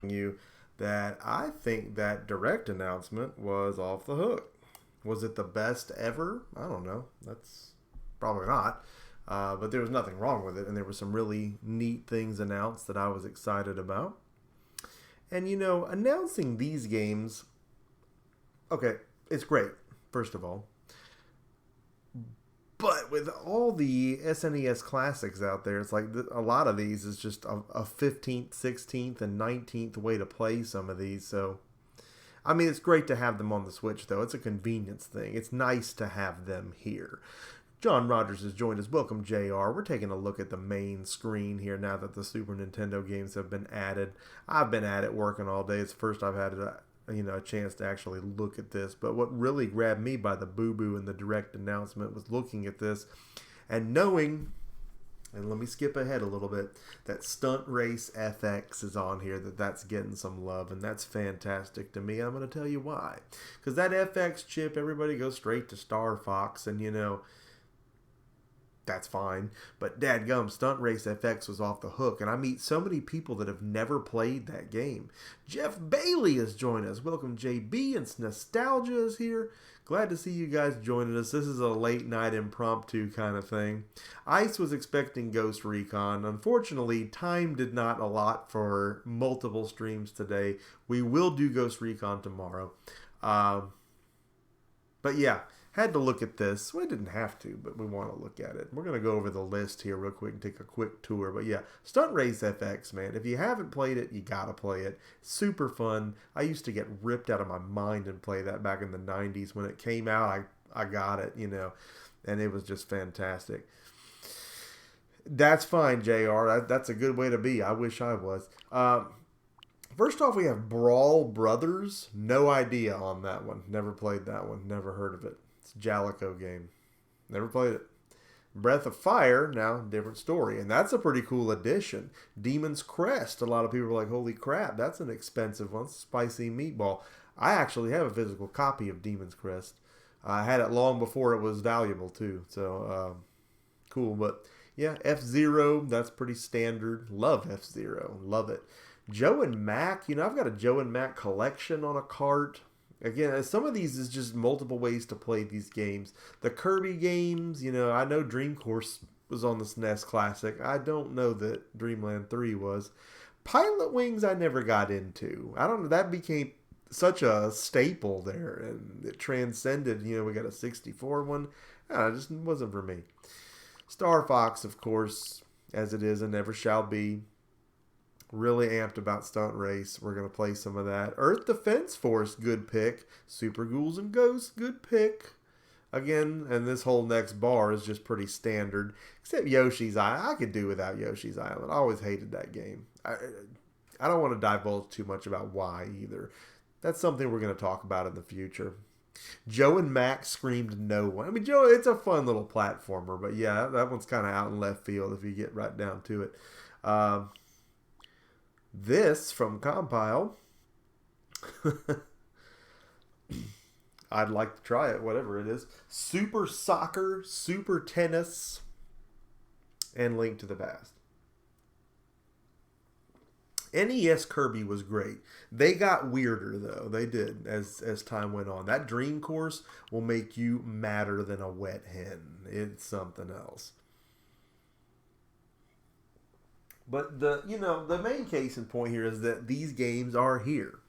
You that I think that direct announcement was off the hook. Was it the best ever? I don't know. That's probably not. But there was nothing wrong with it, and there were some really neat things announced that I was excited about. And announcing these games, okay, it's great, first of all. But with all the SNES classics out there, it's like a lot of these is just a 15th, 16th, and 19th way to play some of these. So, I mean, it's great to have them on the Switch, though. It's a convenience thing. It's nice to have them here. John Rogers has joined us. Welcome, JR. We're taking a look at the main screen here now that the Super Nintendo games have been added. I've been at it working all day. It's the first I've had a chance to actually look at this. But what really grabbed me by the boo-boo in the direct announcement was looking at this and knowing, and let me skip ahead a little bit, that Stunt Race Fx is on here, that's getting some love, and that's fantastic to me. I'm going to tell you why. Because that FX chip, everybody goes straight to Star Fox, and that's fine. But dadgum, Stunt Race FX was off the hook, and I meet so many people that have never played that game. Jeff Bailey has joined us. Welcome, JB, and Nostalgia is here. Glad to see you guys joining us. This is a late night impromptu kind of thing. Ice was expecting Ghost Recon. Unfortunately, time did not allot for multiple streams today. We will do Ghost Recon tomorrow. But yeah, had to look at this. Well, I didn't have to, but we want to look at it. We're going to go over the list here real quick and take a quick tour. But yeah, Stunt Race FX, man. If you haven't played it, you got to play it. Super fun. I used to get ripped out of my mind and play that back in the 90s. When it came out, I got it, and it was just fantastic. That's fine, JR. That's a good way to be. I wish I was. First off, we have Brawl Brothers. No idea on that one. Never played that one. Never heard of it. It's a Jalico game. Never played it. Breath of Fire, now different story. And that's a pretty cool addition. Demon's Crest. A lot of people are like, holy crap, that's an expensive one. Spicy meatball. I actually have a physical copy of Demon's Crest. I had it long before it was valuable, too. So, cool. But, yeah, F-Zero, that's pretty standard. Love F-Zero. Love it. Joe and Mac, I've got a Joe and Mac collection on a cart. Again, some of these is just multiple ways to play these games. The Kirby games, I know Dream Course was on the SNES Classic. I don't know that Dreamland 3 was. Pilot Wings I never got into. I don't know, that became such a staple there, and it transcended, we got a 64 one. It just wasn't for me. Star Fox, of course, as it is and never shall be. Really amped about Stunt Race. We're going to play some of that. Earth Defense Force, good pick. Super Ghouls and Ghosts, good pick. Again, and this whole next bar is just pretty standard. Except Yoshi's Island. I could do without Yoshi's Island. I always hated that game. I don't want to divulge too much about why either. That's something we're going to talk about in the future. Joe and Mac screamed no one. I mean, Joe, it's a fun little platformer. But yeah, that one's kind of out in left field if you get right down to it. This from Compile. I'd like to try it, whatever it is. Super Soccer, Super Tennis, and Link to the Past. NES Kirby was great. They got weirder, though. They did, as time went on. That Dream Course will make you madder than a wet hen. It's something else. But the main case in point here is that these games are here.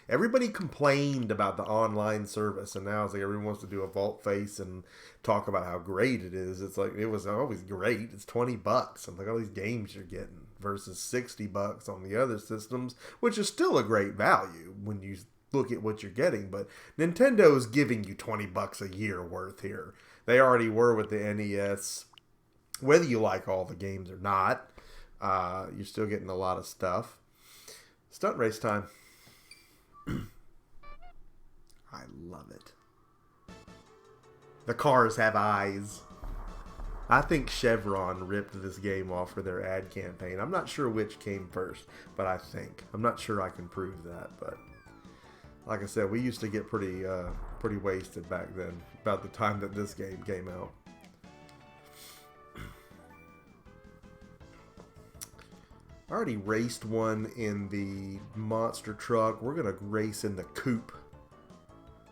Everybody complained about the online service, and now it's like everyone wants to do a vault face and talk about how great it is. It's like, it was always great. It's $20. And look at all these games you're getting versus $60 on the other systems, which is still a great value when you look at what you're getting. But Nintendo's giving you $20 a year worth here. They already were with the NES. Whether you like all the games or not, you're still getting a lot of stuff. Stunt race time. I love it. The cars have eyes. I think Chevron ripped this game off for their ad campaign. I'm not sure which came first, but I think. I'm not sure I can prove that, but like I said, we used to get pretty wasted back then, about the time that this game came out. I already raced one in the monster truck. We're going to race in the coupe.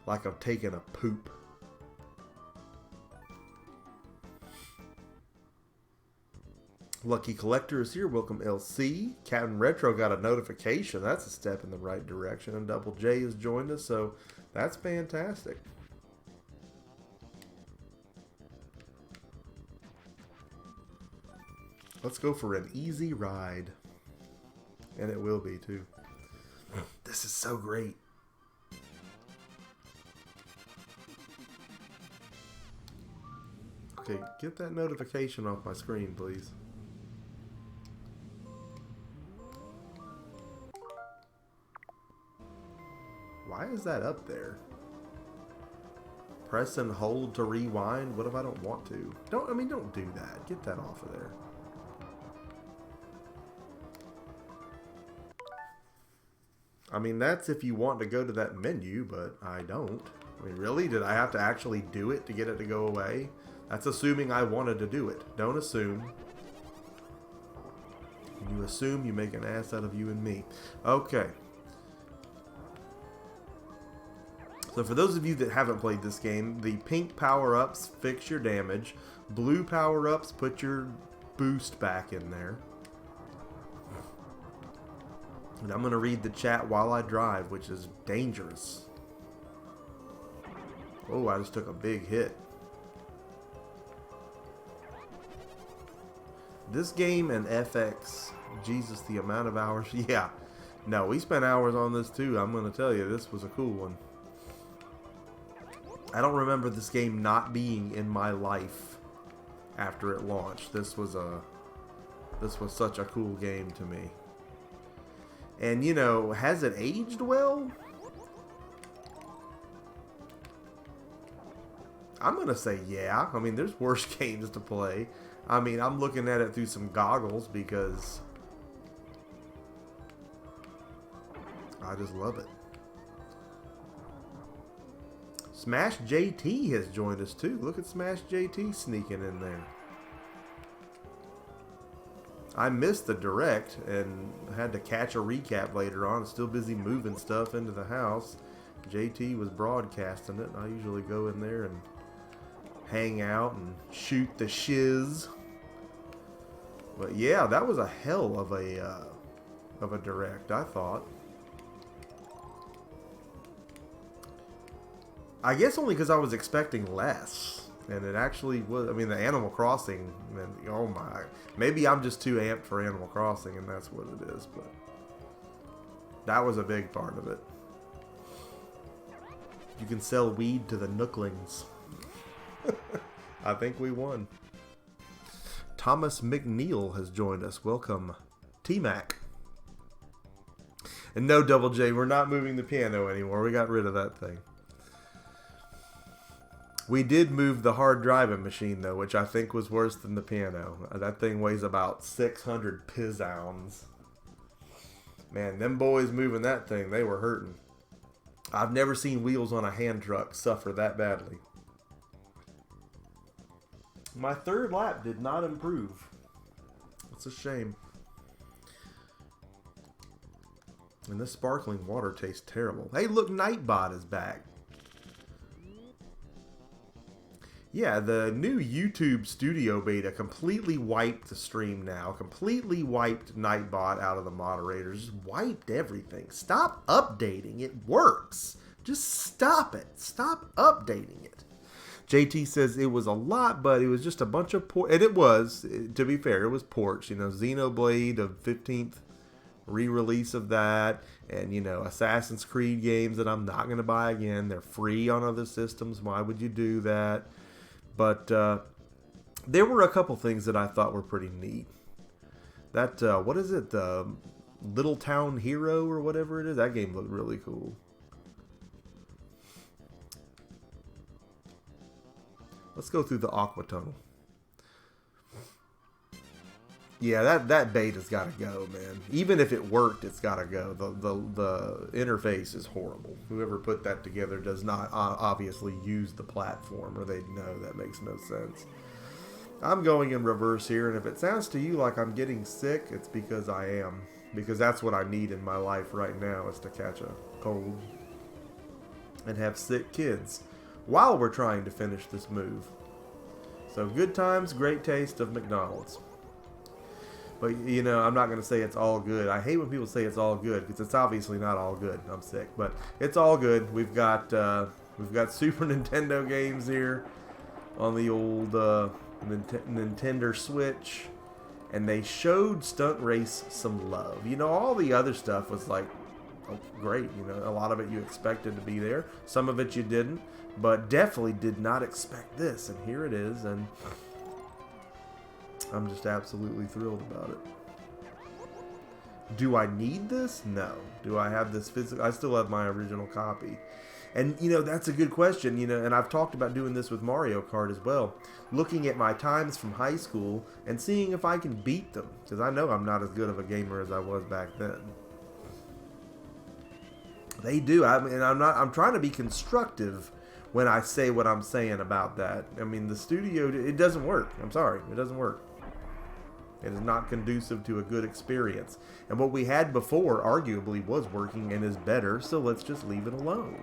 Like I'm taking a poop. Lucky Collector is here. Welcome, LC. Captain Retro got a notification. That's a step in the right direction. And Double J has joined us, so that's fantastic. Let's go for an easy ride. And it will be, too. This is so great. Okay, get that notification off my screen, please. Why is that up there? Press and hold to rewind? What if I don't want to? Don't do that. Get that off of there. I mean, that's if you want to go to that menu, but I don't. I mean, really? Did I have to actually do it to get it to go away? That's assuming I wanted to do it. Don't assume. When you assume, you make an ass out of you and me. Okay. So for those of you that haven't played this game, the pink power-ups fix your damage. Blue power-ups put your boost back in there. And I'm going to read the chat while I drive, which is dangerous. Oh, I just took a big hit. This game and FX, Jesus, the amount of hours. Yeah. No, we spent hours on this too. I'm going to tell you, this was a cool one. I don't remember this game not being in my life after it launched. This was such a cool game to me. And, you know, has it aged well? I'm going to say yeah. I mean, there's worse games to play. I mean, I'm looking at it through some goggles because I just love it. Smash JT has joined us too. Look at Smash JT sneaking in there. I missed the direct and had to catch a recap later on. Still busy moving stuff into the house. JT was broadcasting it. I usually go in there and hang out and shoot the shiz. But yeah, that was a hell of a direct, I thought. I guess only because I was expecting less. And it actually was. I mean, the Animal Crossing, man, oh my. Maybe I'm just too amped for Animal Crossing, and that's what it is. But that was a big part of it. You can sell weed to the Nooklings. I think we won. Thomas McNeil has joined us. Welcome, T-Mac. And no, Double J, we're not moving the piano anymore. We got rid of that thing. We did move the hard driving machine, though, which I think was worse than the piano. That thing weighs about 600 pizounds. Man, them boys moving that thing, they were hurting. I've never seen wheels on a hand truck suffer that badly. My third lap did not improve. It's a shame. And this sparkling water tastes terrible. Hey, look, Nightbot is back. Yeah, the new YouTube Studio beta completely wiped the stream now. Completely wiped Nightbot out of the moderators. Just wiped everything. Stop updating. It works. Just stop it. Stop updating it. JT says it was a lot, but it was just a bunch of ports. And it was, to be fair, it was ports. You know, Xenoblade, the 15th re-release of that. And, you know, Assassin's Creed games that I'm not going to buy again. They're free on other systems. Why would you do that? But there were a couple things that I thought were pretty neat. That, what is it? The Little Town Hero or whatever it is? That game looked really cool. Let's go through the Aqua Tunnel. Yeah, that beta's got to go, man. Even if it worked, it's got to go. The interface is horrible. Whoever put that together does not obviously use the platform, or they'd know that makes no sense. I'm going in reverse here, and if it sounds to you like I'm getting sick, it's because I am. Because that's what I need in my life right now, is to catch a cold and have sick kids while we're trying to finish this move. So good times, great taste of McDonald's. But, you know, I'm not going to say it's all good. I hate when people say it's all good, because it's obviously not all good. I'm sick. But it's all good. We've got Super Nintendo games here on the old Nintendo Switch. And they showed Stunt Race some love. You know, all the other stuff was like, oh, great. You know, a lot of it you expected to be there. Some of it you didn't. But definitely did not expect this. And here it is. And I'm just absolutely thrilled about it. Do I need this? No. Do I have this physical? I still have my original copy. And, you know, that's a good question, you know, and I've talked about doing this with Mario Kart as well. Looking at my times from high school and seeing if I can beat them. Because I know I'm not as good of a gamer as I was back then. They do. I mean, I'm trying to be constructive when I say what I'm saying about that. I mean, the studio, it doesn't work. I'm sorry. It doesn't work. It is not conducive to a good experience. And what we had before arguably was working and is better, so let's just leave it alone.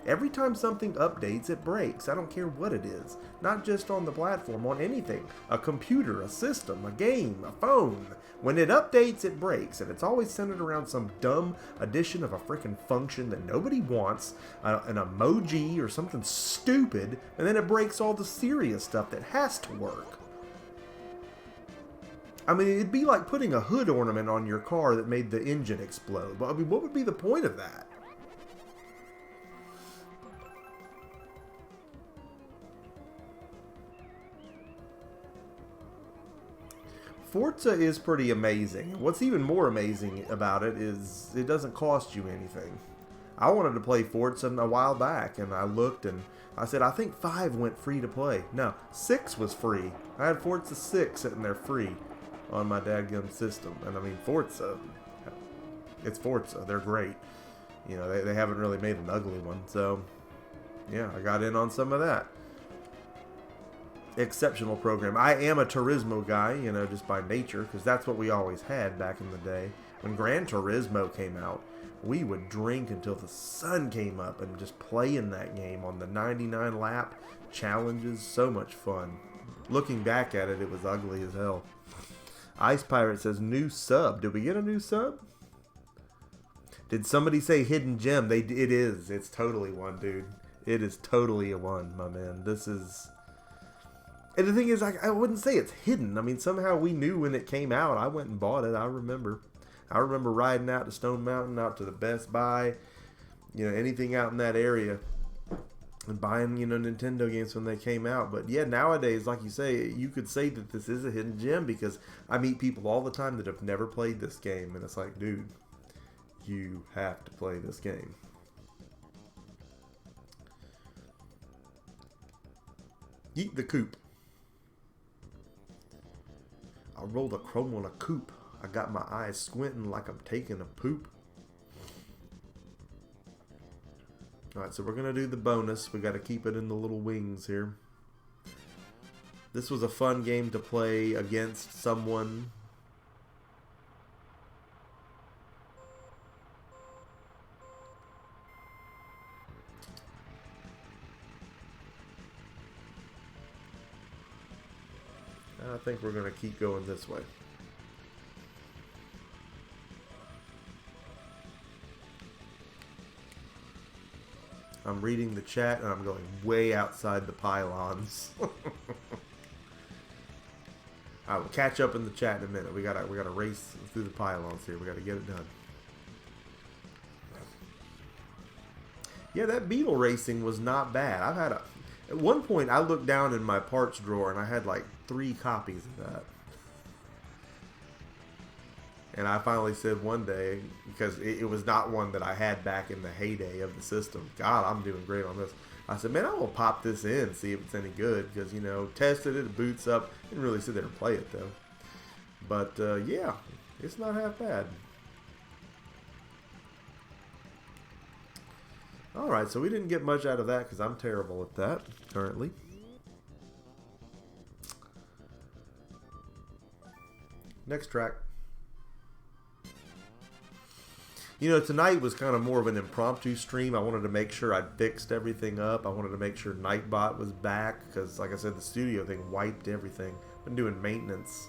Every time something updates, it breaks. I don't care what it is. Not just on the platform, on anything. A computer, a system, a game, a phone. When it updates, it breaks. And it's always centered around some dumb addition of a freaking function that nobody wants. An emoji or something stupid. And then it breaks all the serious stuff that has to work. I mean, it'd be like putting a hood ornament on your car that made the engine explode. But I mean, what would be the point of that? Forza is pretty amazing. What's even more amazing about it is it doesn't cost you anything. I wanted to play Forza a while back, and I looked and I said, I think 5 went free to play. No, 6 was free. I had Forza 6 sitting there free on my dadgum system. And I mean, Forza, it's Forza. They're great. You know, they haven't really made an ugly one. So, yeah, I got in on some of that. Exceptional program. I am a Turismo guy, you know, just by nature, because that's what we always had back in the day. When Gran Turismo came out, we would drink until the sun came up and just play in that game on the 99 lap challenges. So much fun. Looking back at it, it was ugly as hell. Ice Pirate says, new sub. Did we get a new sub? Did somebody say hidden gem? It is. It's totally one, dude. It is totally a one, my man. This is... And the thing is, I wouldn't say it's hidden. I mean, somehow we knew when it came out. I went and bought it. I remember riding out to Stone Mountain, out to the Best Buy, you know, anything out in that area, and buying, you know, Nintendo games when they came out. But yeah, nowadays, like you say, you could say that this is a hidden gem, because I meet people all the time that have never played this game, and it's like, dude, you have to play this game. Eat the coop. I rolled a chrome on a coupe. I got my eyes squinting like I'm taking a poop. Alright, so we're going to do the bonus. We got to keep it in the little wings here. This was a fun game to play against someone. I think we're going to keep going this way. I'm reading the chat and I'm going way outside the pylons. I will catch up in the chat in a minute. We gotta race through the pylons here. We gotta get it done. Yeah, that Beetle racing was not bad. At one point I looked down in my parts drawer and I had like 3 copies of that. And I finally said one day, because it was not one that I had back in the heyday of the system. God, I'm doing great on this. I said, man, I will pop this in, see if it's any good. Because, you know, tested it boots up. Didn't really sit there and play it, though. But, yeah, it's not half bad. Alright, so we didn't get much out of that because I'm terrible at that, currently. Next track. You know, tonight was kind of more of an impromptu stream. I wanted to make sure I'd fixed everything up. I wanted to make sure Nightbot was back because, like I said, the studio thing wiped everything. Been doing maintenance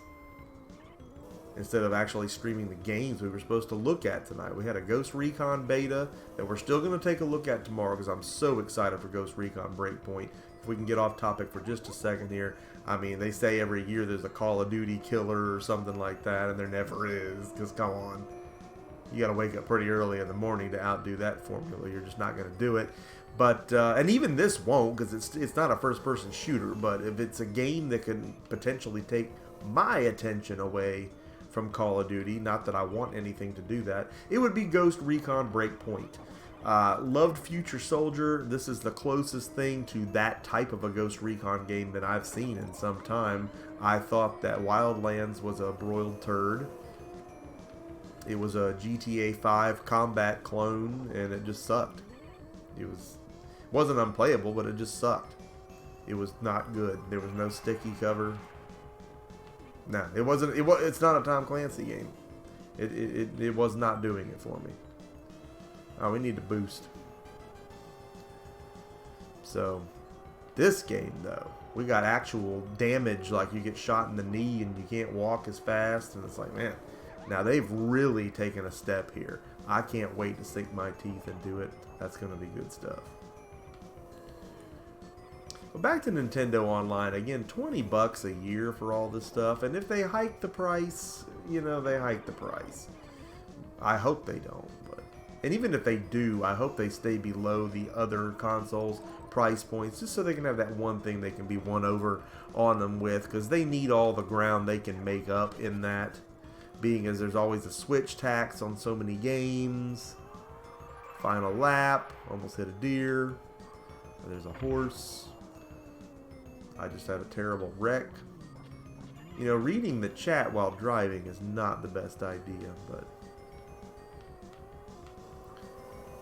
instead of actually streaming the games we were supposed to look at tonight. We had a Ghost Recon beta that we're still going to take a look at tomorrow because I'm so excited for Ghost Recon Breakpoint. If we can get off topic for just a second here. I mean, they say every year there's a Call of Duty killer or something like that, and there never is, because come on. You got to wake up pretty early in the morning to outdo that formula. You're just not going to do it. But, and even this won't, because it's not a first-person shooter, but if it's a game that can potentially take my attention away from Call of Duty, not that I want anything to do that, it would be Ghost Recon Breakpoint. Loved Future Soldier. This is the closest thing to that type of a Ghost Recon game that I've seen in some time. I thought that Wildlands was a broiled turd. It was a GTA 5 combat clone, and it just sucked. It wasn't unplayable, but it just sucked. It was not good. There was no sticky cover. No, it wasn't. It's not a Tom Clancy game. It was not doing it for me. Oh, we need to boost. So, this game though, we got actual damage. Like you get shot in the knee and you can't walk as fast, and it's like, man. Now they've really taken a step here. I can't wait to sink my teeth into it. That's going to be good stuff. But back to Nintendo Online. Again, $20 a year for all this stuff. And if they hike the price, you know, they hike the price. I hope they don't. And even if they do, I hope they stay below the other consoles' price points, just so they can have that one thing they can be won over on them with, because they need all the ground they can make up in that, being as there's always a Switch tax on so many games. Final lap, almost hit a deer. There's a horse. I just had a terrible wreck. You know, reading the chat while driving is not the best idea, but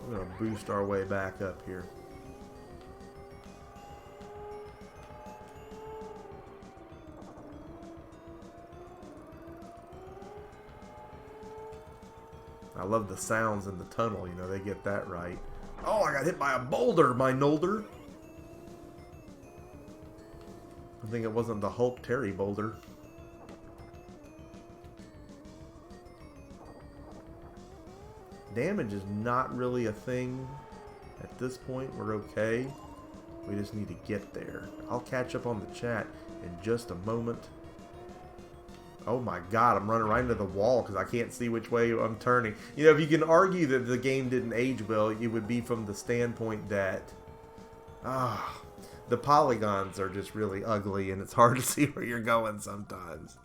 we're going to boost our way back up here. I love the sounds in the tunnel, you know, they get that right. Oh, I got hit by a boulder, my Nolder. I think it wasn't the Hulk Terry boulder. Damage is not really a thing at this point. We're okay. We just need to get there. I'll catch up on the chat in just a moment. Oh my god, I'm running right into the wall because I can't see which way I'm turning. You know, if you can argue that the game didn't age well, it would be from the standpoint that the polygons are just really ugly and it's hard to see where you're going sometimes.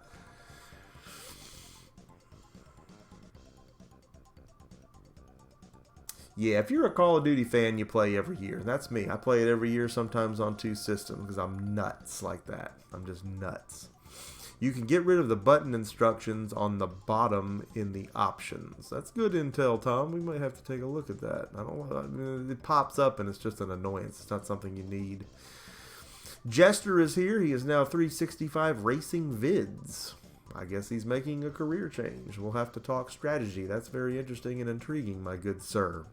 Yeah, if you're a Call of Duty fan, you play every year. That's me. I play it every year, sometimes on 2 systems, because I'm nuts like that. I'm just nuts. You can get rid of the button instructions on the bottom in the options. That's good intel, Tom. We might have to take a look at that. It pops up and it's just an annoyance. It's not something you need. Jester is here. He is now 365 Racing Vids. I guess he's making a career change. We'll have to talk strategy. That's very interesting and intriguing, my good sir.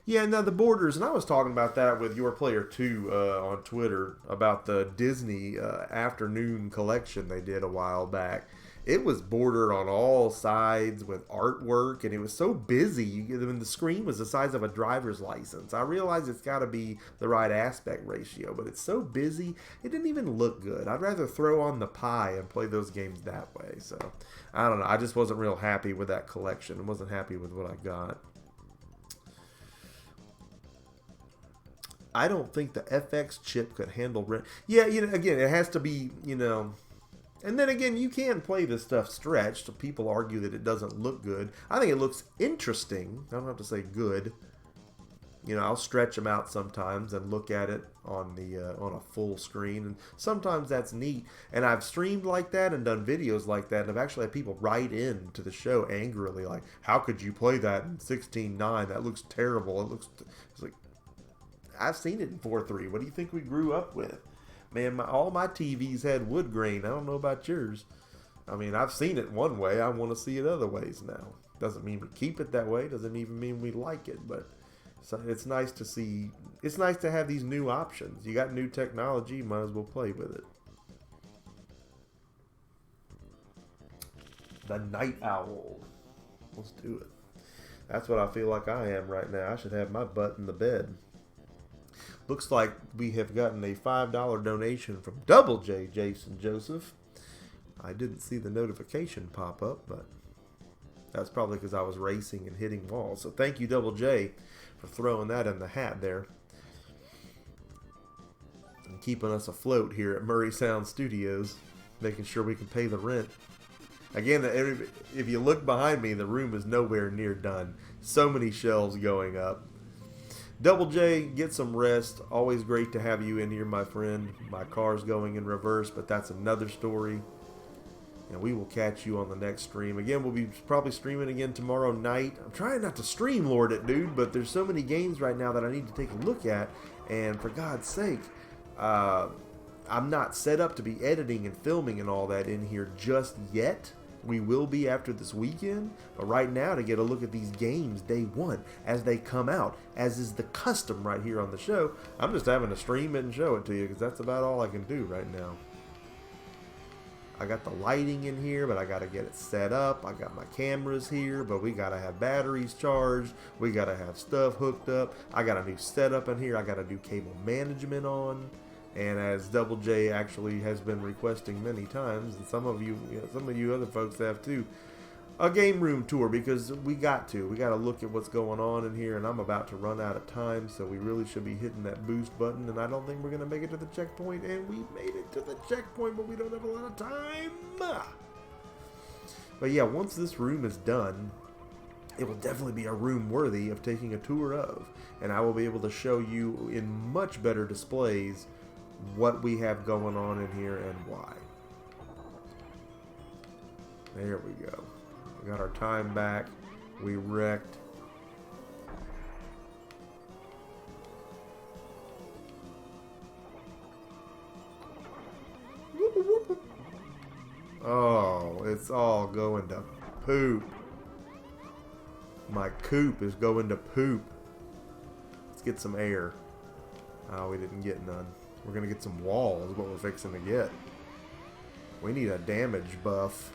Yeah, now the borders, and I was talking about that with Your Player 2 on Twitter about the Disney afternoon collection they did a while back. It was bordered on all sides with artwork, and it was so busy. I mean, the screen was the size of a driver's license. I realize it's got to be the right aspect ratio, but it's so busy, it didn't even look good. I'd rather throw on the Pi and play those games that way. So, I don't know. I just wasn't real happy with that collection. I wasn't happy with what I got. I don't think the FX chip could handle... Yeah, you know, again, it has to be, you know... And then again, you can play this stuff stretched. People argue that it doesn't look good. I think it looks interesting. I don't have to say good. You know, I'll stretch them out sometimes and look at it on a full screen. And sometimes that's neat. And I've streamed like that and done videos like that. And I've actually had people write in to the show angrily, like, how could you play that in 16:9? That looks terrible. It's like, I've seen it in 4:3. What do you think we grew up with? Man, all my TVs had wood grain. I don't know about yours. I mean, I've seen it one way. I want to see it other ways now. Doesn't mean we keep it that way. Doesn't even mean we like it. But so it's nice to see. It's nice to have these new options. You got new technology. You might as well play with it. The Night Owl. Let's do it. That's what I feel like I am right now. I should have my butt in the bed. Looks like we have gotten a $5 donation from Double J Jason Joseph. I didn't see the notification pop up, but that's probably because I was racing and hitting walls. So thank you, Double J, for throwing that in the hat there. And keeping us afloat here at Murray Sound Studios. Making sure we can pay the rent. Again, if you look behind me, the room is nowhere near done. So many shelves going up. Double J, get some rest. Always great to have you in here, my friend. My car's going in reverse, but that's another story. And we will catch you on the next stream. Again, we'll be probably streaming again tomorrow night. I'm trying not to stream lord it, dude, but there's so many games right now that I need to take a look at. And for God's sake, I'm not set up to be editing and filming and all that in here just yet. We will be after this weekend, but right now to get a look at these games day one as they come out, as is the custom right here on the show, I'm just having to stream it and show it to you because that's about all I can do right now. I got the lighting in here, but I got to get it set up. I got my cameras here, but we got to have batteries charged. We got to have stuff hooked up. I got a new setup in here. I got to do cable management on. And as Double J actually has been requesting many times, and some of you other folks have too, a game room tour, because we got to look at what's going on in here, and I'm about to run out of time, so we really should be hitting that boost button, and I don't think we're going to make it to the checkpoint, and we made it to the checkpoint, but we don't have a lot of time. But yeah, once this room is done, it will definitely be a room worthy of taking a tour of, and I will be able to show you in much better displays what we have going on in here and why. There we go. We got our time back. We wrecked. Oh, it's all going to poop. My coop is going to poop. Let's get some air. Oh, we didn't get none. We're going to get some walls, what we're fixing to get. We need a damage buff.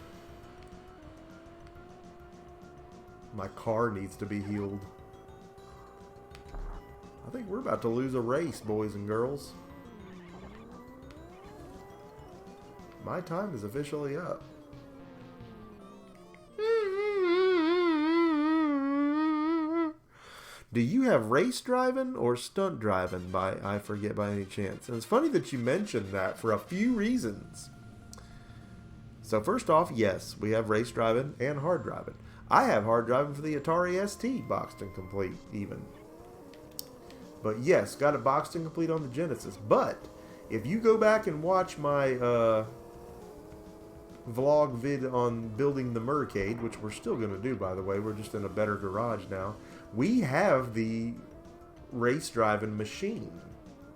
My car needs to be healed. I think we're about to lose a race, boys and girls. My time is officially up. Do you have race driving or stunt driving by, I forget, by any chance? And it's funny that you mentioned that for a few reasons. So first off, yes, we have race driving and hard driving. I have hard driving for the Atari ST, boxed and complete even. But yes, got it boxed and complete on the Genesis. But if you go back and watch my vlog vid on building the Mur-Cade, which we're still going to do, by the way, we're just in a better garage now. We have the race driving machine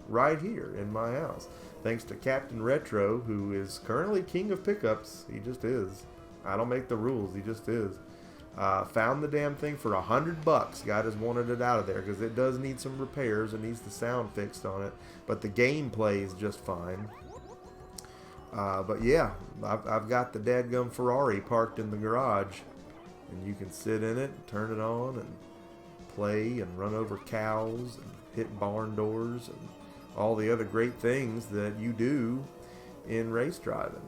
right here in my house. Thanks to Captain Retro, who is currently king of pickups. He just is. I don't make the rules. He just is. Found the damn thing for $100. Guy just wanted it out of there because it does need some repairs. It needs the sound fixed on it. But the gameplay is just fine. But yeah, I've got the dadgum Ferrari parked in the garage. And you can sit in it, turn it on, and play and run over cows and hit barn doors and all the other great things that you do in race driving.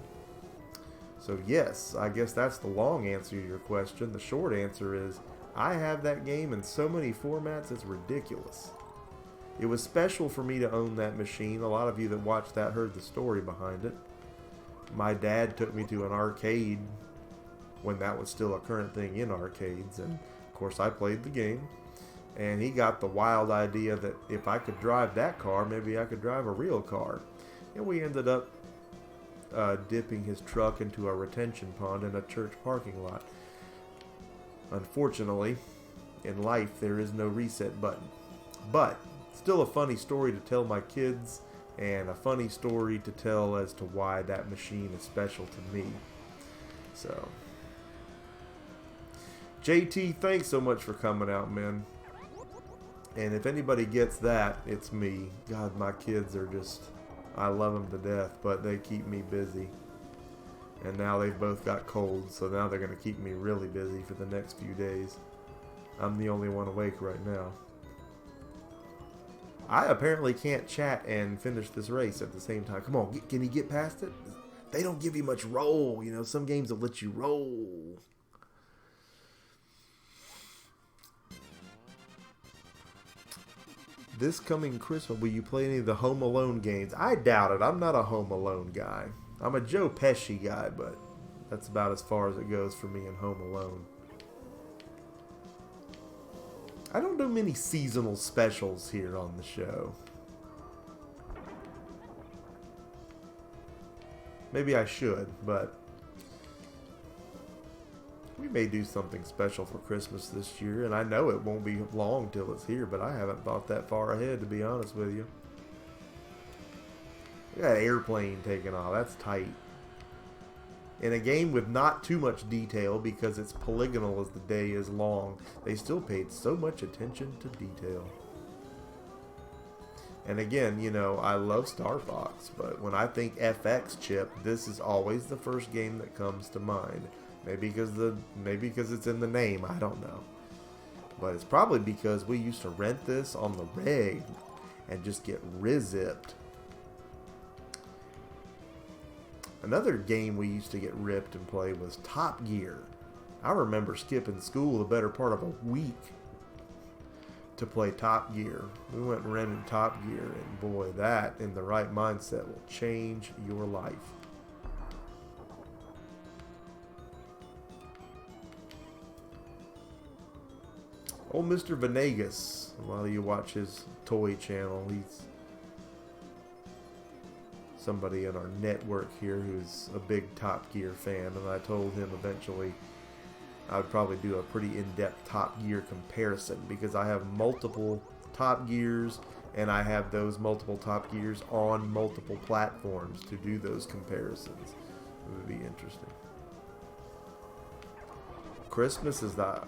So yes, I guess that's the long answer to your question. The short answer is I have that game in so many formats it's ridiculous. It was special for me to own that machine. A lot of you that watched that heard the story behind it. My dad took me to an arcade when that was still a current thing in arcades, and of course I played the game. And he got the wild idea that if I could drive that car, maybe I could drive a real car. And we ended up dipping his truck into a retention pond in a church parking lot. Unfortunately, in life there is no reset button. But still a funny story to tell my kids, and a funny story to tell as to why that machine is special to me. So, JT, thanks so much for coming out, man. And if anybody gets that, it's me. God, my kids are just, I love them to death, but they keep me busy. And now they've both got colds, so now they're going to keep me really busy for the next few days. I'm the only one awake right now. I apparently can't chat and finish this race at the same time. Come on, can you get past it? They don't give you much roll. You know, some games will let you roll. This coming Christmas, will you play any of the Home Alone games? I doubt it. I'm not a Home Alone guy. I'm a Joe Pesci guy, but that's about as far as it goes for me in Home Alone. I don't do many seasonal specials here on the show. Maybe I should, but we may do something special for Christmas this year, and I know it won't be long till it's here, but I haven't thought that far ahead, to be honest with you. Look at that airplane taking off. That's tight. In a game with not too much detail, because it's polygonal as the day is long, they still paid so much attention to detail. And again, you know, I love Star Fox, but when I think FX chip, this is always the first game that comes to mind. Maybe because it's in the name, I don't know. But it's probably because we used to rent this on the reg and just get rizipped. Another game we used to get ripped and play was Top Gear. I remember skipping school the better part of a week to play Top Gear. We went and rented Top Gear, and boy, that in the right mindset will change your life. Old Mr. Venegas, while you watch his toy channel, he's somebody in our network here who's a big Top Gear fan, and I told him eventually I would probably do a pretty in-depth Top Gear comparison, because I have multiple Top Gears and I have those multiple Top Gears on multiple platforms to do those comparisons. It would be interesting. Christmas is the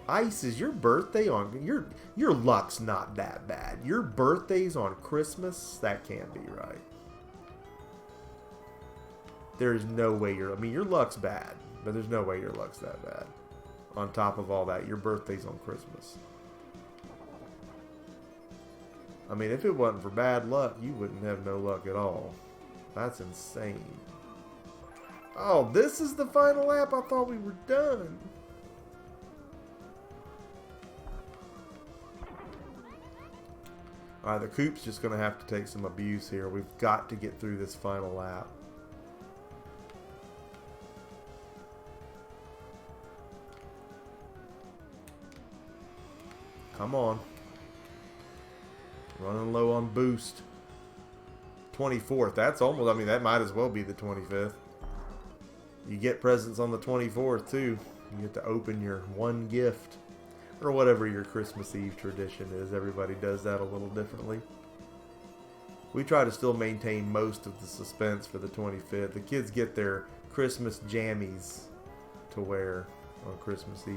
Ice, is your birthday on your luck's not that bad. Your birthday's on Christmas? That can't be right. There's no way your luck's bad, but there's no way your luck's that bad. On top of all that, your birthday's on Christmas. I mean, if it wasn't for bad luck, you wouldn't have no luck at all. That's insane. Oh, this is the final lap? I thought we were done. Alright, the Coop's just going to have to take some abuse here. We've got to get through this final lap. Come on. Running low on boost. 24th. That's almost, I mean, that might as well be the 25th. You get presents on the 24th, too. You get to open your one gift. Or whatever your Christmas Eve tradition is. Everybody does that a little differently. We try to still maintain most of the suspense for the 25th. The kids get their Christmas jammies to wear on Christmas Eve.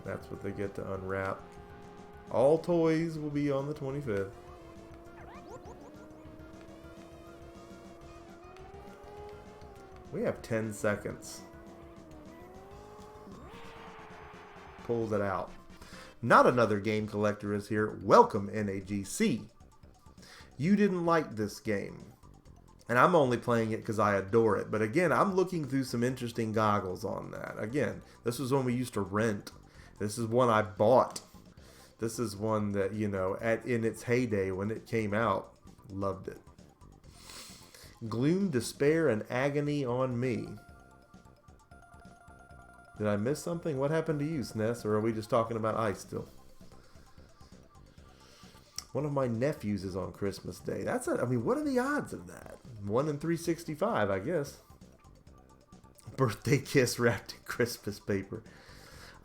That's what they get to unwrap. All toys will be on the 25th. We have 10 seconds. Pulls it out. Not another game collector is here. Welcome, NAGC. You didn't like this game. And I'm only playing it because I adore it. But again, I'm looking through some interesting goggles on that. Again, this was one we used to rent. This is one I bought. This is one that, you know, in its heyday when it came out, loved it. Gloom, despair, and agony on me. Did I miss something? What happened to you, SNES? Or are we just talking about Ice still? One of my nephews is on Christmas Day. I mean, what are the odds of that? 1 in 365, I guess. Birthday kiss wrapped in Christmas paper.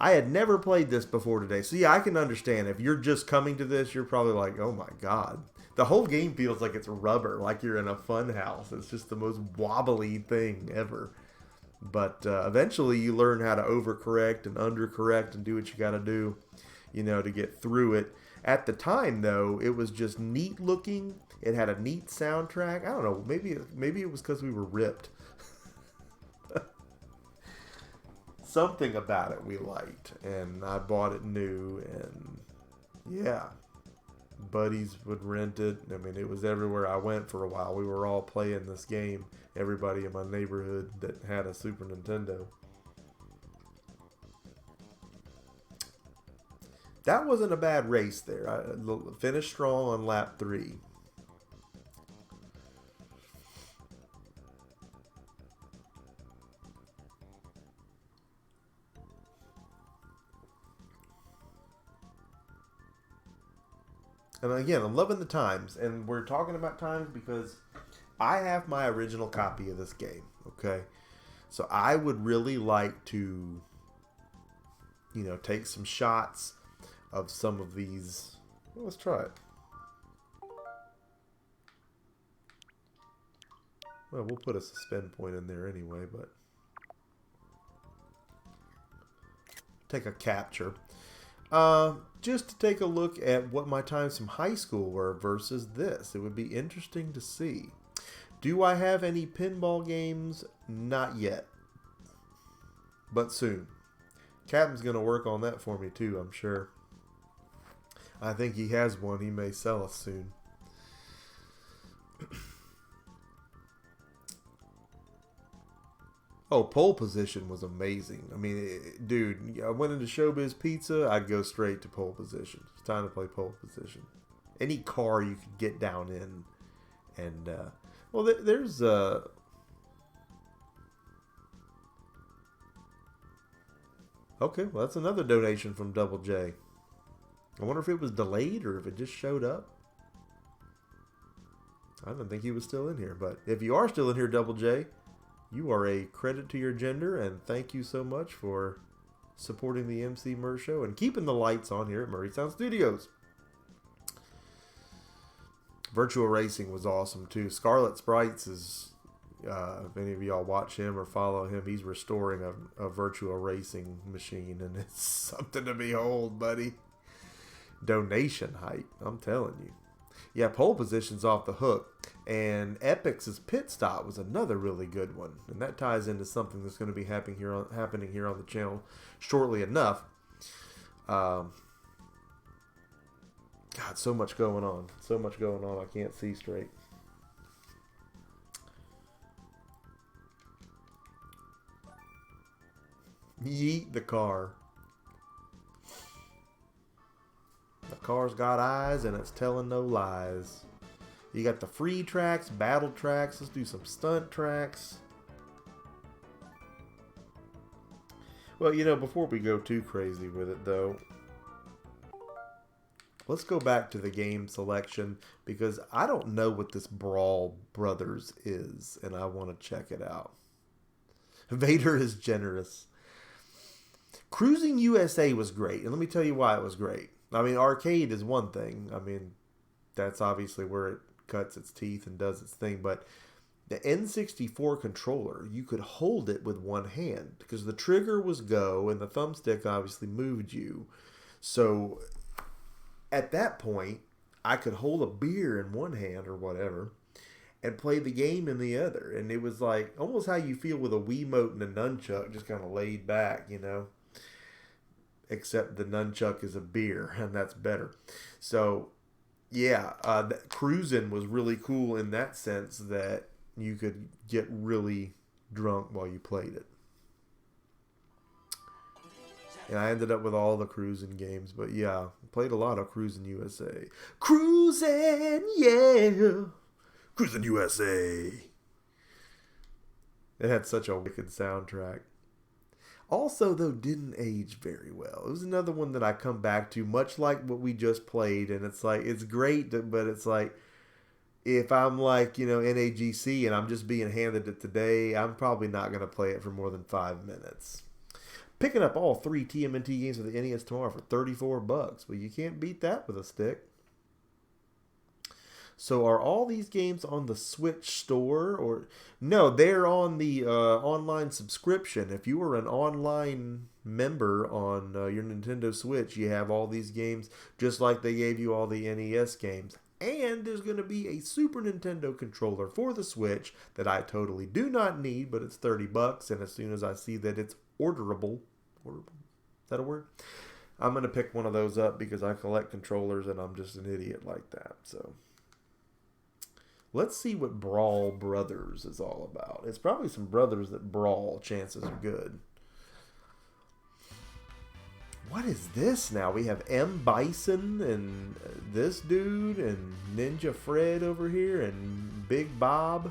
I had never played this before today. So yeah, I can understand. If you're just coming to this, you're probably like, oh my God. The whole game feels like it's rubber, like you're in a fun house. It's just the most wobbly thing ever. But eventually you learn how to overcorrect and undercorrect and do what you got to do, to get through it. At the time, though, it was just neat looking. It had a neat soundtrack. I don't know. Maybe it was because we were ripped. Something about it we liked, and I bought it new, and yeah, buddies would rent it. I mean, it was everywhere I went for a while. We were all playing this game. Everybody in my neighborhood that had a Super Nintendo. That wasn't a bad race there. I finished strong on lap 3. And again, I'm loving the times. And we're talking about times because I have my original copy of this game. Okay. So I would really like to, take some shots of some of these. Well, let's try it. Well, we'll put a suspend point in there anyway, but take a capture. Just to take a look at what my times from high school were versus this. It would be interesting to see. Do I have any pinball games? Not yet. But soon. Captain's going to work on that for me too, I'm sure. I think he has one. He may sell us soon. Oh, pole position was amazing. I mean, dude, I went into Showbiz Pizza, I'd go straight to pole position. It's time to play pole position. Any car you could get down in. And, well, there's... Okay, well, that's another donation from Double J. I wonder if it was delayed or if it just showed up. I didn't think he was still in here. But if you are still in here, Double J... You are a credit to your gender, and thank you so much for supporting the Emceemur show and keeping the lights on here at Murray Sound Studios. Virtual Racing was awesome, too. Scarlet Sprites is, if any of y'all watch him or follow him, he's restoring a virtual racing machine, and it's something to behold, buddy. Donation hype, I'm telling you. Yeah, pole position's off the hook. And Epic's Pit Stop was another really good one. And that ties into something that's going to be happening here on the channel shortly enough. God, so much going on. So much going on, I can't see straight. Yeet the car. The car's got eyes and it's telling no lies. You got the free tracks, battle tracks. Let's do some stunt tracks. Well, before we go too crazy with it, though, let's go back to the game selection because I don't know what this Brawl Brothers is, and I want to check it out. Vader is generous. Cruising USA was great, and let me tell you why it was great. I mean, arcade is one thing. I mean, that's obviously where it cuts its teeth and does its thing. But the N64 controller, you could hold it with one hand because the trigger was go and the thumbstick obviously moved you. So at that point, I could hold a beer in one hand or whatever and play the game in the other. And it was like almost how you feel with a Wiimote and a nunchuck, just kind of laid back, Except the nunchuck is a beer, and that's better. So, yeah, cruising was really cool in that sense that you could get really drunk while you played it. And I ended up with all the cruising games, but yeah, played a lot of Cruising USA. Cruising, yeah! Cruising USA! It had such a wicked soundtrack. Also, though, didn't age very well. It was another one that I come back to, much like what we just played. And it's like, it's great, but it's like, if I'm like, NAGC and I'm just being handed it today, I'm probably not going to play it for more than 5 minutes. Picking up all 3 TMNT games for the NES tomorrow for $34. Well, you can't beat that with a stick. So are all these games on the Switch store, or no? They're on the online subscription. If you were an online member on your Nintendo Switch, you have all these games just like they gave you all the NES games. And there's going to be a Super Nintendo controller for the Switch that I totally do not need, but it's $30. And as soon as I see that it's orderable, is that a word? I'm going to pick one of those up because I collect controllers and I'm just an idiot like that. So let's see what Brawl Brothers is all about. It's probably some brothers that brawl. Chances are good. What is this now? We have M. Bison and this dude and Ninja Fred over here and Big Bob,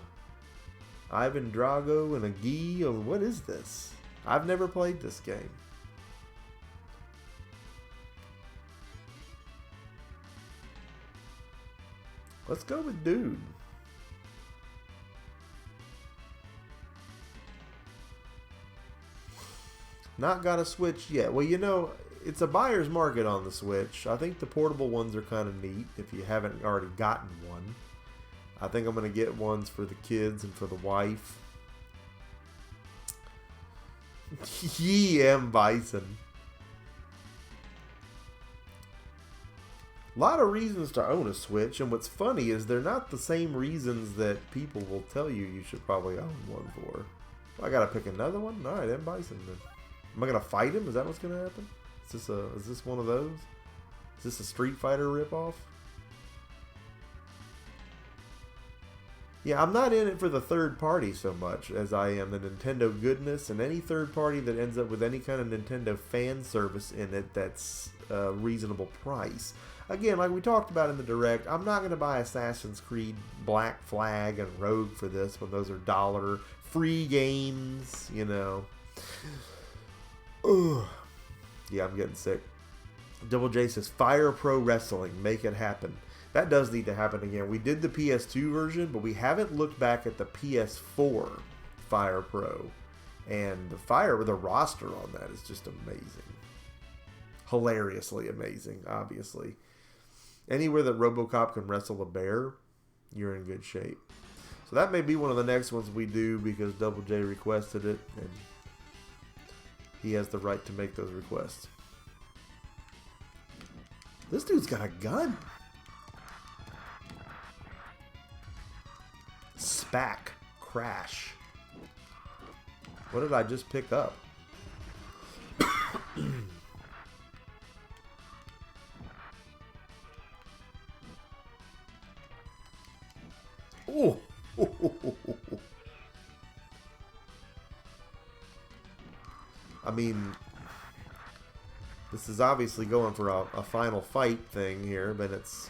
Ivan Drago and a Gee. What is this? I've never played this game. Let's go with dude. Not got a Switch yet. Well, you know, it's a buyer's market on the Switch. I think the portable ones are kind of neat if you haven't already gotten one. I think I'm going to get ones for the kids and for the wife. Yee M. Bison. A lot of reasons to own a Switch, and what's funny is they're not the same reasons that people will tell you should probably own one for. Well, I gotta pick another one? Alright, M. Bison then. Am I gonna fight him? Is that what's gonna happen? Is this one of those? Is this a Street Fighter ripoff? Yeah, I'm not in it for the third party so much as I am the Nintendo goodness, and any third party that ends up with any kind of Nintendo fan service in it that's a reasonable price. Again, like we talked about in the Direct, I'm not going to buy Assassin's Creed Black Flag and Rogue for this when those are dollar free games, you know. Ugh. Yeah, I'm getting sick. Double J says, Fire Pro Wrestling, make it happen. That does need to happen again. We did the PS2 version, but we haven't looked back at the PS4 Fire Pro. And the roster on that is just amazing. Hilariously amazing, obviously. Anywhere that Robocop can wrestle a bear, you're in good shape. So that may be one of the next ones we do because Double J requested it, and he has the right to make those requests. This dude's got a gun. Spack. Crash. What did I just pick up? Oh. I mean, this is obviously going for a final fight thing here, but it's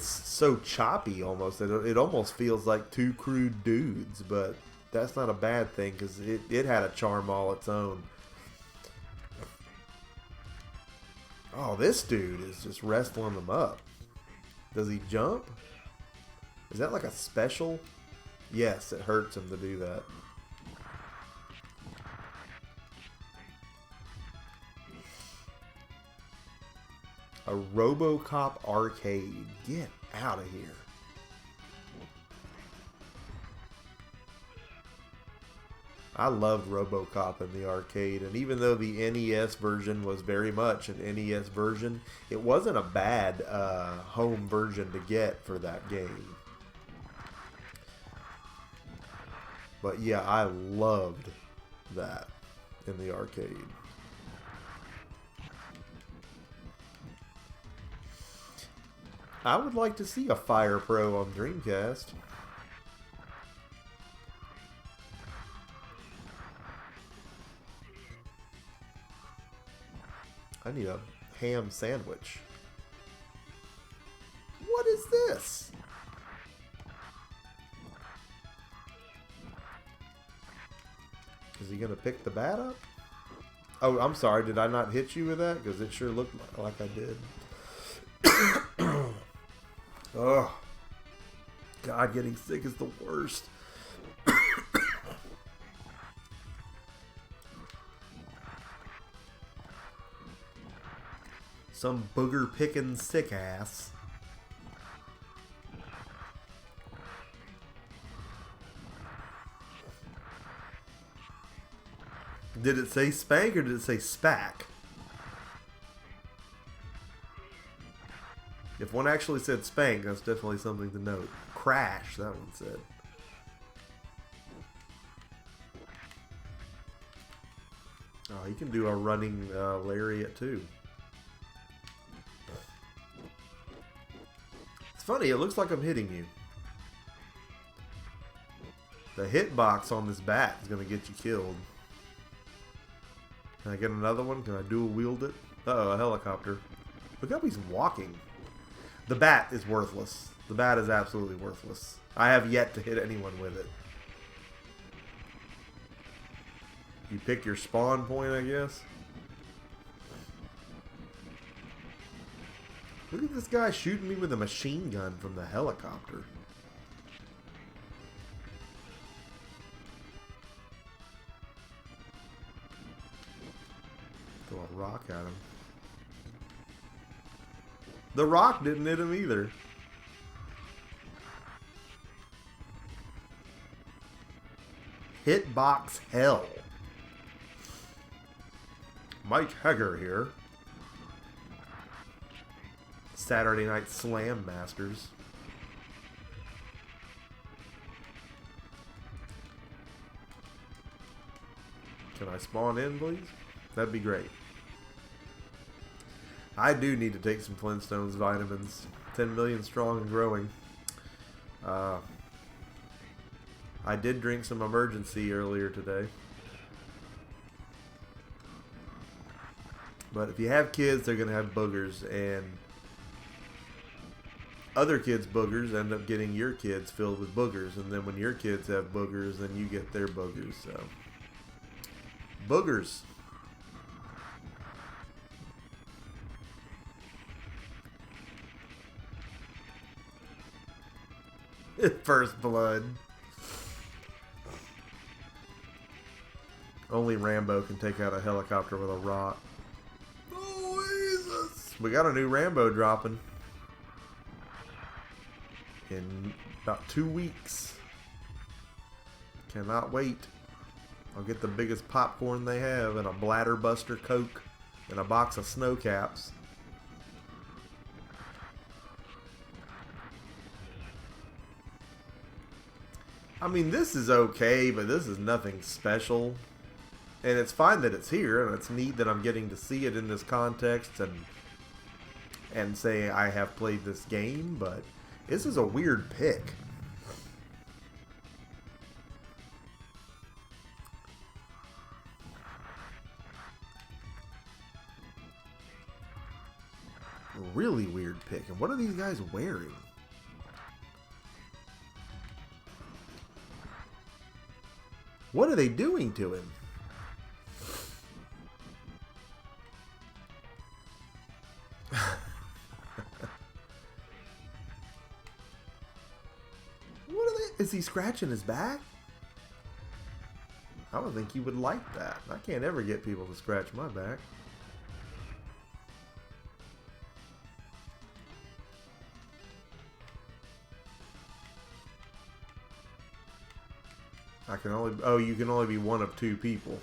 so choppy almost. It almost feels like two crude dudes, but that's not a bad thing because it had a charm all its own. Oh, this dude is just wrestling them up. Does he jump? Is that like a special? Yes, it hurts him to do that. A Robocop Arcade. Get out of here. I loved Robocop in the arcade, and even though the NES version was very much an NES version, it wasn't a bad home version to get for that game. But yeah, I loved that in the arcade. I would like to see a Fire Pro on Dreamcast. I need a ham sandwich. What is this? Is he gonna pick the bat up? Oh, I'm sorry. Did I not hit you with that? Because it sure looked like I did. Oh, God, getting sick is the worst. Some booger picking sick ass. Did it say spank or did it say spack? If one actually said spank, that's definitely something to note. Crash, that one said. Oh, he can do a running lariat too. It's funny, it looks like I'm hitting you. The hitbox on this bat is going to get you killed. Can I get another one? Can I dual wield it? Uh-oh, a helicopter. Look how he's walking. The bat is worthless. The bat is absolutely worthless. I have yet to hit anyone with it. You pick your spawn point, I guess. Look at this guy shooting me with a machine gun from the helicopter. Throw a rock at him. The rock didn't hit him either. Hitbox hell. Mike Hager here. Saturday Night Slam Masters. Can I spawn in, please? That'd be great. I do need to take some Flintstones vitamins. 10 million strong and growing. I did drink some emergency earlier today. But if you have kids, they're going to have boogers, and other kids' boogers end up getting your kids filled with boogers, and then when your kids have boogers, then you get their boogers. So, boogers. First blood. Only Rambo can take out a helicopter with a rock. Oh, Jesus. We got a new Rambo dropping in about 2 weeks. Cannot wait. I'll get the biggest popcorn they have and a bladder buster Coke and a box of snow caps. I mean, this is okay, but this is nothing special. And it's fine that it's here, and it's neat that I'm getting to see it in this context and say I have played this game, but this is a weird pick. A really weird pick. And what are these guys wearing? What are they doing to him? What are they? Is he scratching his back? I don't think he would like that. I can't ever get people to scratch my back. I can only... Oh, you can only be one of 2 people.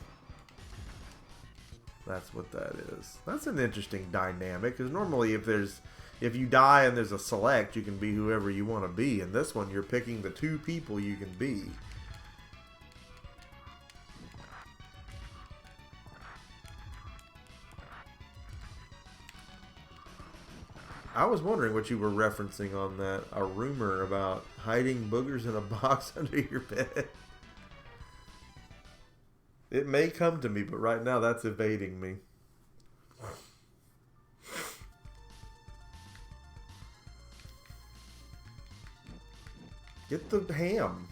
That's what that is. That's an interesting dynamic, because normally if you die and there's a select, you can be whoever you want to be. In this one, you're picking the 2 people you can be. I was wondering what you were referencing on that. A rumor about hiding boogers in a box under your bed. It may come to me, but right now that's evading me. Get the ham.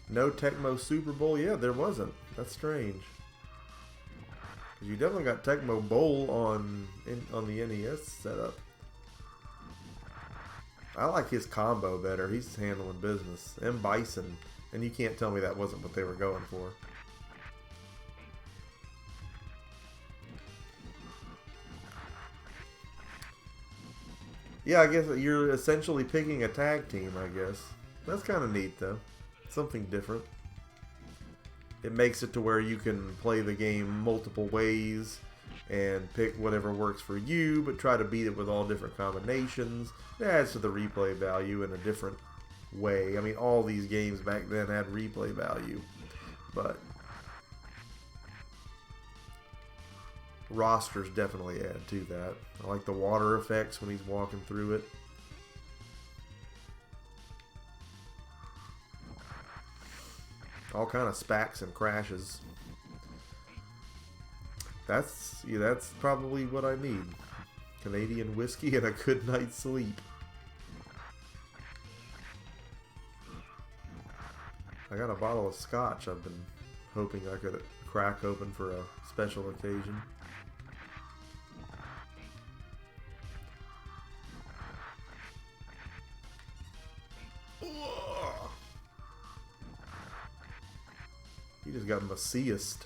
No Tecmo Super Bowl? Yeah, there wasn't. That's strange. You definitely got Tecmo Bowl on the NES setup. I like his combo better. He's handling business. M. Bison. And you can't tell me that wasn't what they were going for. Yeah, I guess you're essentially picking a tag team, I guess. That's kind of neat, though. Something different. It makes it to where you can play the game multiple ways and pick whatever works for you, but try to beat it with all different combinations. It adds to the replay value in a different way. I mean, all these games back then had replay value, but rosters definitely add to that. I like the water effects when he's walking through it. All kind of spacks and crashes. That's probably what I need. Canadian whiskey and a good night's sleep. I got a bottle of scotch I've been hoping I could crack open for a special occasion. He just got Messias.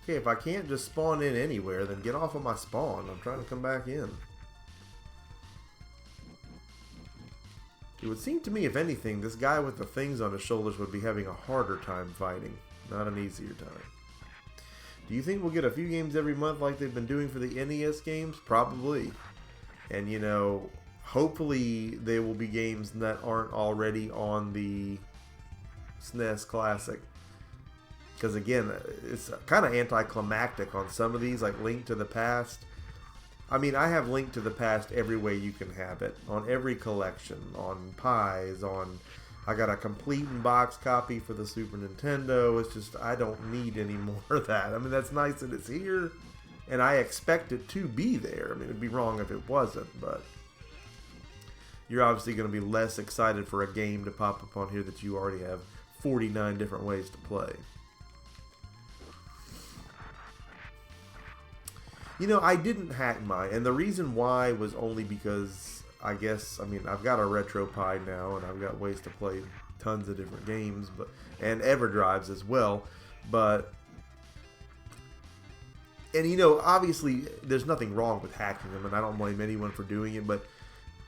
Okay, if I can't just spawn in anywhere, then get off of my spawn. I'm trying to come back in. It would seem to me, if anything, this guy with the things on his shoulders would be having a harder time fighting, not an easier time. Do you think we'll get a few games every month like they've been doing for the NES games? Probably. And, you know, hopefully they will be games that aren't already on the SNES Classic. Because, again, it's kind of anticlimactic on some of these, like Link to the Past. I mean, I have Link to the Past every way you can have it. On every collection. On Pies. I got a complete in-box copy for the Super Nintendo. It's just, I don't need any more of that. I mean, that's nice that it's here. And I expect it to be there. I mean, it'd be wrong if it wasn't, but you're obviously going to be less excited for a game to pop up on here that you already have 49 different ways to play. You know, I didn't hack mine, and the reason why was only because, I guess, I mean, I've got a RetroPie now, and I've got ways to play tons of different games, and EverDrives as well, but... And, you know, obviously, there's nothing wrong with hacking them, and I don't blame anyone for doing it, but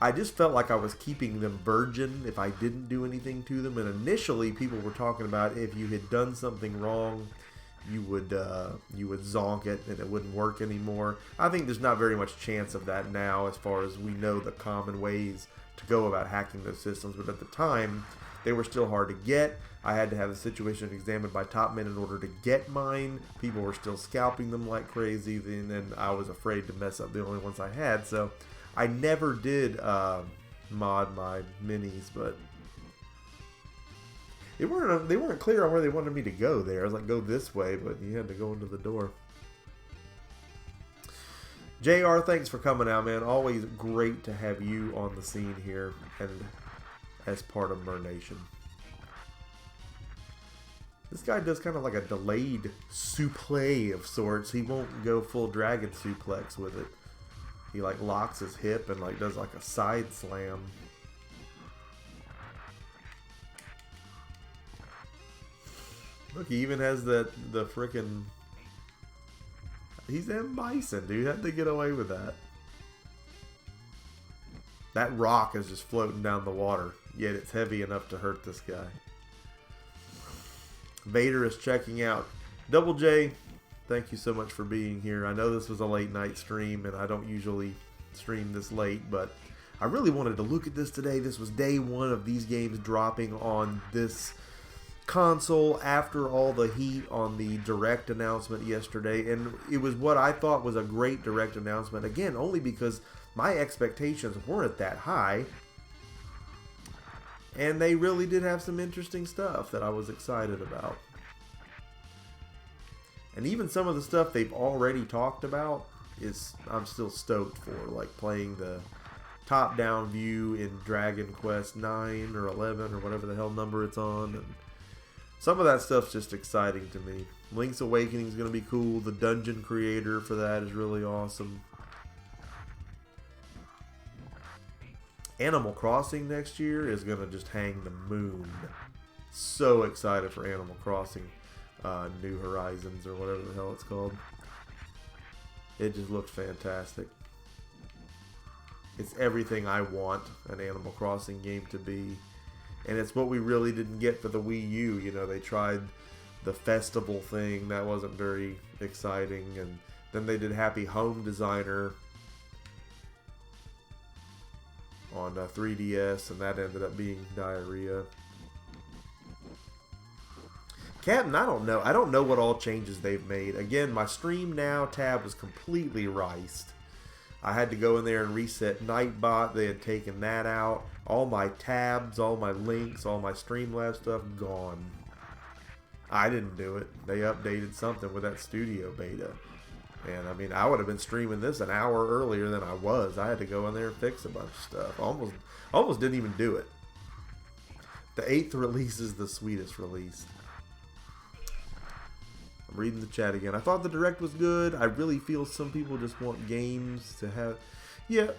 I just felt like I was keeping them virgin if I didn't do anything to them. And initially, people were talking about if you had done something wrong, you would zonk it, and it wouldn't work anymore. I think there's not very much chance of that now, as far as we know the common ways to go about hacking those systems. But at the time, they were still hard to get. I had to have the situation examined by top men in order to get mine. People were still scalping them like crazy, and then I was afraid to mess up the only ones I had. So I never did mod my minis, but they weren't clear on where they wanted me to go there. I was like, go this way, but you had to go into the door. JR, thanks for coming out, man. Always great to have you on the scene here and as part of Mur-Nation. This guy does kind of like a delayed suplex of sorts. He won't go full dragon suplex with it. He like locks his hip and like does like a side slam. Look, he even has the frickin'... He's M. Bison, dude. How'd they get away with that? That rock is just floating down the water, yet it's heavy enough to hurt this guy. Vader is checking out. Double J, thank you so much for being here. I know this was a late night stream, and I don't usually stream this late, but I really wanted to look at this today. This was day one of these games dropping on this console after all the heat on the Direct announcement yesterday, and it was what I thought was a great Direct announcement. Again, only because my expectations weren't that high, and they really did have some interesting stuff that I was excited about. And even some of the stuff they've already talked about I'm still stoked for, like playing the top-down view in Dragon Quest 9 or 11 or whatever the hell number it's on, and some of that stuff's just exciting to me. Link's Awakening is going to be cool. The dungeon creator for that is really awesome. Animal Crossing next year is going to just hang the moon. So excited for Animal Crossing New Horizons or whatever the hell it's called. It just looked fantastic. It's everything I want an Animal Crossing game to be. And it's what we really didn't get for the Wii U. You know, they tried the festival thing. That wasn't very exciting. And then they did Happy Home Designer on 3DS, and that ended up being diarrhea. Captain, I don't know. I don't know what all changes they've made. Again, my Stream Now tab was completely riced. I had to go in there and reset Nightbot. They had taken that out. All my tabs, all my links, all my Streamlabs stuff, gone. I didn't do it. They updated something with that studio beta. And, I mean, I would have been streaming this an hour earlier than I was. I had to go in there and fix a bunch of stuff. Almost didn't even do it. The 8th release is the sweetest release. I'm reading the chat again. I thought the Direct was good. I really feel some people just want games to have... Yeah,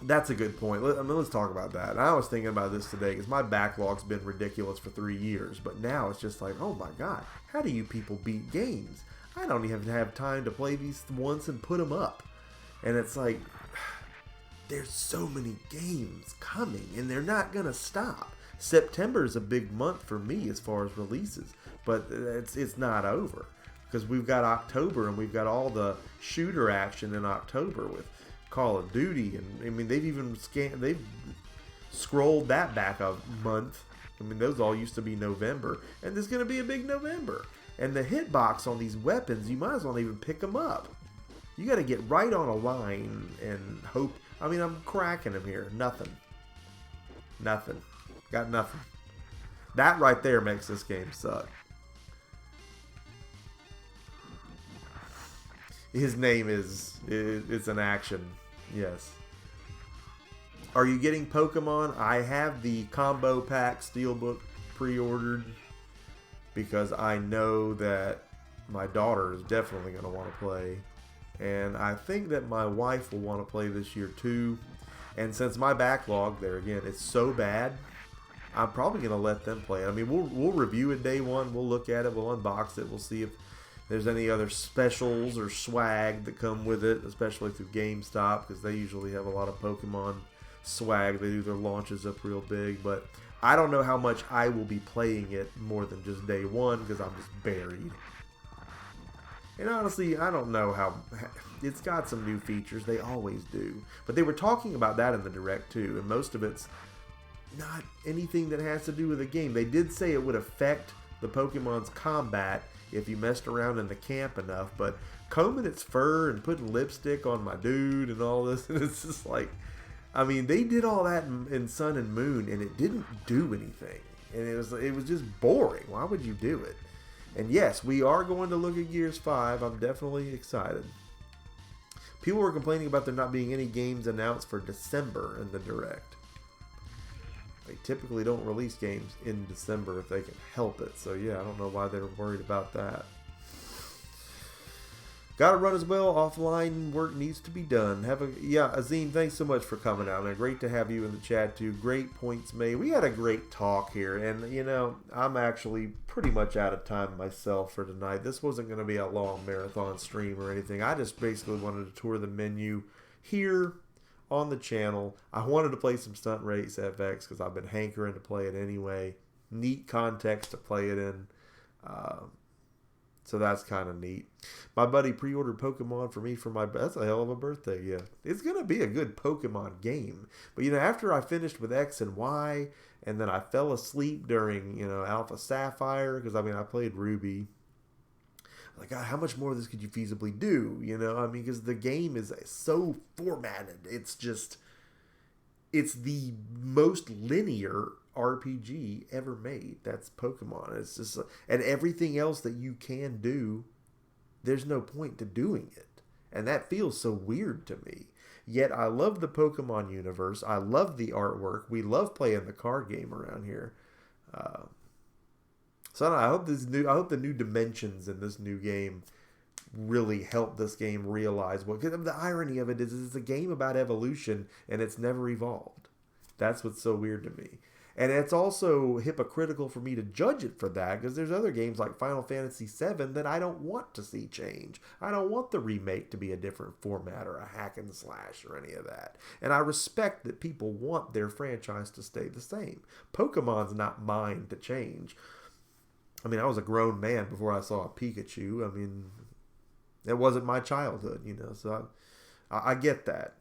that's a good point. Let's talk about that. And I was thinking about this today because my backlog's been ridiculous for 3 years. But now it's just like, oh my god, how do you people beat games? I don't even have time to play these once and put them up. And it's like, there's so many games coming and they're not going to stop. September is a big month for me as far as releases. But it's not over. Because we've got October and we've got all the shooter action in October with Call of Duty. And I mean, they've scrolled that back a month. I mean, those all used to be November. And there's going to be a big November. And the hitbox on these weapons, you might as well even pick them up. You got to get right on a line and hope. I mean, I'm cracking them here. Nothing. Got nothing. That right there makes this game suck. His name it's an action. Yes. Are you getting Pokemon? I have the combo pack Steelbook pre-ordered because I know that my daughter is definitely going to want to play. And I think that my wife will want to play this year too. And since my backlog, there again, it's so bad, I'm probably going to let them play it. I mean, we'll review it day one. We'll look at it. We'll unbox it. We'll see if there's any other specials or swag that come with it, especially through GameStop, because they usually have a lot of Pokemon swag. They do their launches up real big, but I don't know how much I will be playing it more than just day one, because I'm just buried. And honestly, I don't know how... It's got some new features. They always do. But they were talking about that in the Direct, too, and most of it's not anything that has to do with the game. They did say it would affect the Pokemon's combat if you messed around in the camp enough, but combing its fur and putting lipstick on my dude and all this, and it's just like, I mean, they did all that in Sun and Moon, and it didn't do anything, and it was just boring. Why would you do it? And yes, we are going to look at Gears 5. I'm definitely excited. People were complaining about there not being any games announced for December in the Direct. They typically don't release games in December if they can help it. So yeah, I don't know why they're worried about that. Gotta run as well. Offline work needs to be done. Azim, thanks so much for coming out, man. Great to have you in the chat too. Great points made. We had a great talk here, and you know, I'm actually pretty much out of time myself for tonight. This wasn't going to be a long marathon stream or anything. I just basically wanted to tour the menu here on the channel. I wanted to play some Stunt Race FX because I've been hankering to play it anyway. Neat context to play it in. So that's kind of neat. My buddy pre-ordered Pokemon for me for my... That's a hell of a birthday gift. It's going to be a good Pokemon game. But, you know, after I finished with X and Y, and then I fell asleep during, you know, Alpha Sapphire, because, I mean, I played Ruby. Like, God, how much more of this could you feasibly do? You know, I mean, because the game is so formatted. It's just, it's the most linear RPG ever made. That's Pokemon. It's just, and everything else that you can do, there's no point to doing it. And that feels so weird to me. Yet I love the Pokemon universe. I love the artwork. We love playing the card game around here. So I hope the new dimensions in this new game really help this game realize what. Because the irony of it is, it's a game about evolution and it's never evolved. That's what's so weird to me. And it's also hypocritical for me to judge it for that, because there's other games like Final Fantasy VII that I don't want to see change. I don't want the remake to be a different format or a hack and slash or any of that. And I respect that people want their franchise to stay the same. Pokemon's not mine to change. I mean, I was a grown man before I saw a Pikachu. I mean, it wasn't my childhood, so I get that.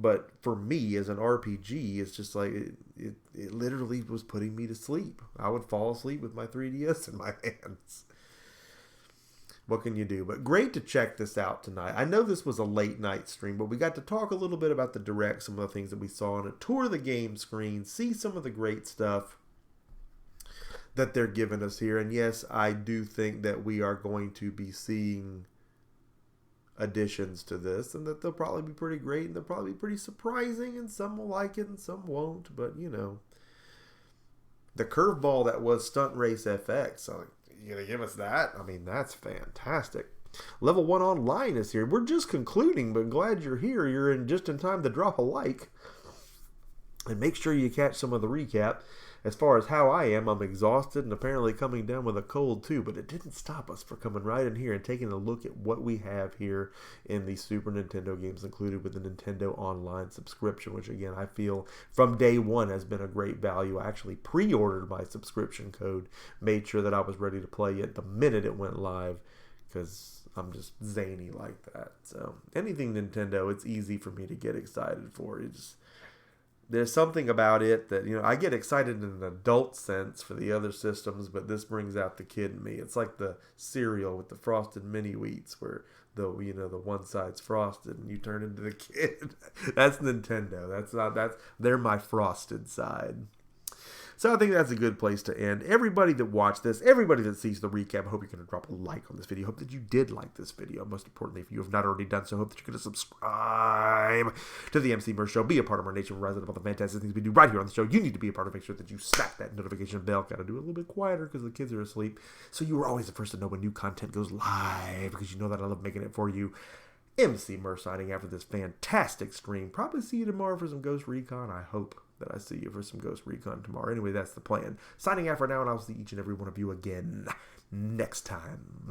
But for me, as an RPG, it's just like, it literally was putting me to sleep. I would fall asleep with my 3DS in my hands. What can you do? But great to check this out tonight. I know this was a late night stream, but we got to talk a little bit about the Direct, some of the things that we saw on it, tour the game screen, see some of the great stuff that they're giving us here. And yes, I do think that we are going to be seeing additions to this, and that they'll probably be pretty great, and they'll probably be pretty surprising, and some will like it and some won't. But the curveball that was Stunt Race FX, so you're gonna give us that? I mean, that's fantastic. Level 1 online is here. We're just concluding, but glad you're here. You're just in time to drop a like and make sure you catch some of the recap. As far as how I am, I'm exhausted and apparently coming down with a cold too, but it didn't stop us from coming right in here and taking a look at what we have here in the Super Nintendo games included with the Nintendo Online subscription, which again, I feel from day one has been a great value. I actually pre-ordered my subscription code, made sure that I was ready to play it the minute it went live, because I'm just zany like that. So anything Nintendo, it's easy for me to get excited for. There's something about it that, I get excited in an adult sense for the other systems, but this brings out the kid in me. It's like the cereal with the frosted mini wheats where the one side's frosted and you turn into the kid. That's Nintendo. They're my frosted side. So I think that's a good place to end. Everybody that watched this, everybody that sees the recap, I hope you're going to drop a like on this video. I hope that you did like this video. Most importantly, if you have not already done so, I hope that you're going to subscribe to the Emceemur Show. Be a part of our nation. We're rising about the fantastic things we do right here on the show. You need to be a part of it. Make sure that you stack that notification bell. Got to do it a little bit quieter because the kids are asleep. So you are always the first to know when new content goes live, because you know that I love making it for you. Emceemur signing out for this fantastic stream. Probably see you tomorrow for some Ghost Recon. I hope that I see you for some Ghost Recon tomorrow. Anyway, that's the plan. Signing out for now, and I'll see each and every one of you again next time.